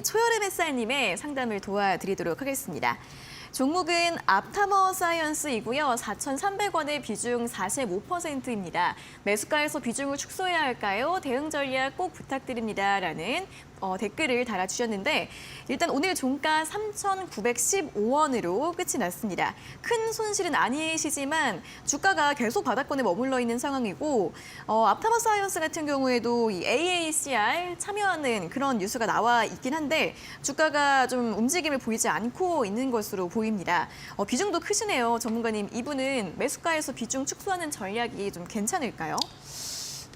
초여름 햇살님의 상담을 도와드리도록 하겠습니다. 종목은 앞타머 사이언스이고요. 4,300원의 비중 45%입니다. 매수가에서 비중을 축소해야 할까요? 대응 전략 꼭 부탁드립니다. 라는 댓글을 달아주셨는데 일단 오늘 종가 3,915원으로 끝이 났습니다. 큰 손실은 아니시지만 주가가 계속 바닥권에 머물러 있는 상황이고 앞타머 사이언스 같은 경우에도 이 AACR 참여하는 그런 뉴스가 나와 있긴 한데 주가가 좀 움직임을 보이지 않고 있는 것으로 보입니다. 비중도 크시네요. 전문가님, 이분은 매수가에서 비중 축소하는 전략이 좀 괜찮을까요?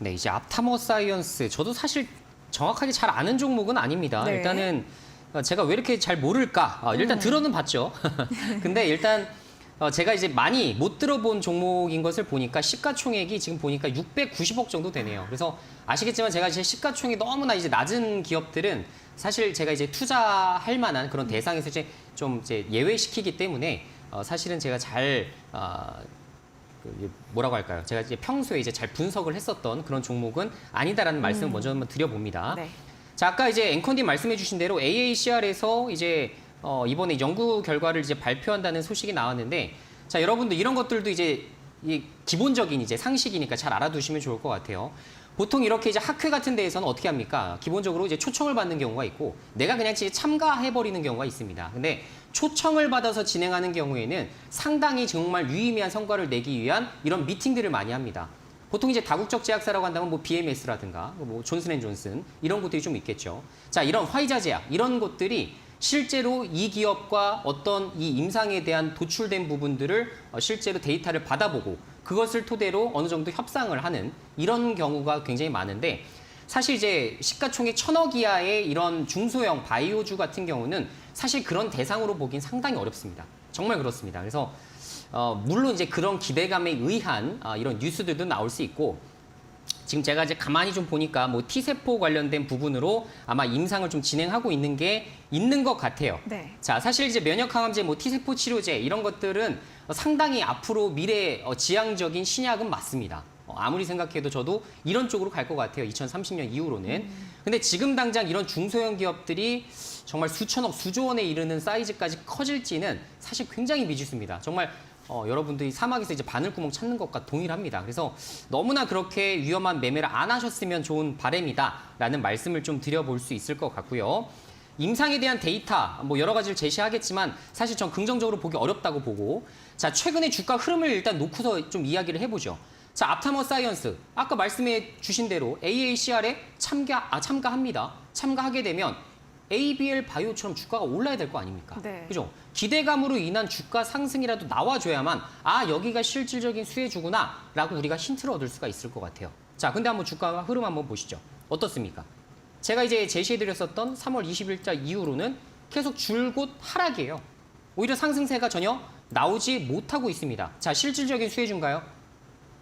네, 이제 앞타머 사이언스, 저도 사실 정확하게 잘 아는 종목은 아닙니다. 네. 일단은 제가 왜 이렇게 잘 모를까? 일단 들어는 봤죠. 근데 일단 제가 이제 많이 못 들어본 종목인 것을 보니까 시가총액이 지금 보니까 690억 정도 되네요. 그래서 아시겠지만 제가 이제 시가총액이 너무나 이제 낮은 기업들은 사실 제가 이제 투자할 만한 그런 대상에서 이제 좀 이제 예외시키기 때문에 사실은 제가 잘 뭐라고 할까요? 제가 이제 평소에 이제 잘 분석을 했었던 그런 종목은 아니다라는 말씀을 먼저 한번 드려봅니다. 네. 자, 아까 이제 앵커님 말씀해주신 대로 AACR에서 이제 이번에 연구 결과를 이제 발표한다는 소식이 나왔는데, 자, 여러분들 이런 것들도 이제 이 기본적인 이제 상식이니까 잘 알아두시면 좋을 것 같아요. 보통 이렇게 이제 학회 같은 데에서는 어떻게 합니까? 기본적으로 이제 초청을 받는 경우가 있고 내가 그냥 참가해버리는 경우가 있습니다. 근데 초청을 받아서 진행하는 경우에는 상당히 정말 유의미한 성과를 내기 위한 이런 미팅들을 많이 합니다. 보통 이제 다국적 제약사라고 한다면 뭐 BMS라든가 뭐 존슨앤존슨 이런 곳들이 좀 있겠죠. 자, 이런 화이자 제약 이런 것들이 실제로 이 기업과 어떤 이 임상에 대한 도출된 부분들을 실제로 데이터를 받아보고 그것을 토대로 어느 정도 협상을 하는 이런 경우가 굉장히 많은데, 사실 이제 시가총액 1,000억 이하의 이런 중소형 바이오주 같은 경우는 사실 그런 대상으로 보긴 상당히 어렵습니다. 정말 그렇습니다. 그래서 물론 이제 그런 기대감에 의한 이런 뉴스들도 나올 수 있고, 지금 제가 이제 가만히 좀 보니까 뭐 T세포 관련된 부분으로 아마 임상을 좀 진행하고 있는 게 있는 것 같아요. 네. 자, 사실 이제 면역항암제, 뭐 T세포 치료제 이런 것들은 상당히 앞으로 미래 지향적인 신약은 맞습니다. 아무리 생각해도 저도 이런 쪽으로 갈 것 같아요. 2030년 이후로는. 근데 지금 당장 이런 중소형 기업들이 정말 수천억, 수조 원에 이르는 사이즈까지 커질지는 사실 굉장히 미지수입니다. 정말 여러분들이 사막에서 이제 바늘구멍 찾는 것과 동일합니다. 그래서 너무나 그렇게 위험한 매매를 안 하셨으면 좋은 바람이다라는 말씀을 좀 드려볼 수 있을 것 같고요. 임상에 대한 데이터 뭐 여러 가지를 제시하겠지만 사실 전 긍정적으로 보기 어렵다고 보고, 자, 최근의 주가 흐름을 일단 놓고서 좀 이야기를 해보죠. 자, 앞타머 사이언스 아까 말씀해 주신 대로 AACR에 참가합니다. 참가하게 되면 ABL 바이오처럼 주가가 올라야 될 거 아닙니까? 네. 그죠? 기대감으로 인한 주가 상승이라도 나와줘야만 여기가 실질적인 수혜주구나라고 우리가 힌트를 얻을 수가 있을 것 같아요. 자, 근데 한번 주가 흐름 한번 보시죠. 어떻습니까? 제가 이제 제시해드렸었던 3월 20일자 이후로는 계속 줄곧 하락이에요. 오히려 상승세가 전혀 나오지 못하고 있습니다. 자, 실질적인 수혜주인가요?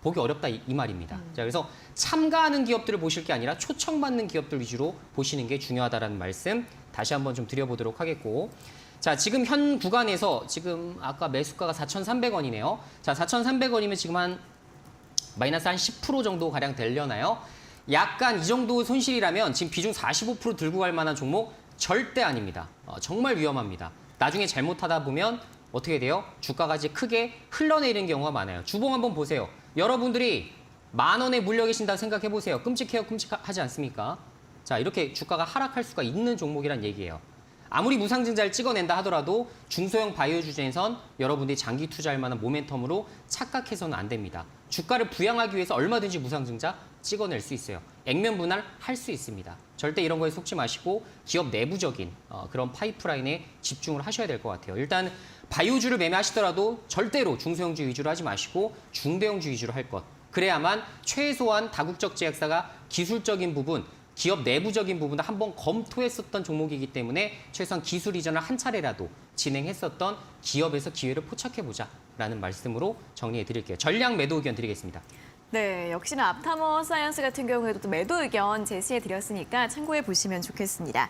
보기 어렵다 이 말입니다. 자, 그래서 참가하는 기업들을 보실 게 아니라 초청받는 기업들 위주로 보시는 게 중요하다는 말씀 다시 한번 좀 드려보도록 하겠고, 자, 지금 현 구간에서 지금 아까 매수가가 4,300원이네요. 자, 4,300원이면 지금 마이너스 한 10% 정도 가량 되려나요? 약간 이 정도 손실이라면 지금 비중 45% 들고 갈 만한 종목 절대 아닙니다. 정말 위험합니다. 나중에 잘못하다 보면 어떻게 돼요? 주가가 이제 크게 흘러내리는 경우가 많아요. 주봉 한번 보세요. 여러분들이 10,000원에 물려 계신다고 생각해 보세요. 끔찍해요, 끔찍하지 않습니까? 자, 이렇게 주가가 하락할 수가 있는 종목이란 얘기예요. 아무리 무상증자를 찍어낸다 하더라도 중소형 바이오 주제에선 여러분들이 장기 투자할 만한 모멘텀으로 착각해서는 안 됩니다. 주가를 부양하기 위해서 얼마든지 무상증자 찍어낼 수 있어요. 액면 분할 할 수 있습니다. 절대 이런 거에 속지 마시고 기업 내부적인 그런 파이프라인에 집중을 하셔야 될 것 같아요. 일단 바이오주를 매매하시더라도 절대로 중소형주 위주로 하지 마시고 중대형주 위주로 할 것. 그래야만 최소한 다국적 제약사가 기술적인 부분, 기업 내부적인 부분을 한번 검토했었던 종목이기 때문에 최소한 기술 이전을 한 차례라도 진행했었던 기업에서 기회를 포착해보자라는 말씀으로 정리해 드릴게요. 전량 매도 의견 드리겠습니다. 네, 역시나 앞타머 사이언스 같은 경우에도 또 매도 의견 제시해 드렸으니까 참고해 보시면 좋겠습니다.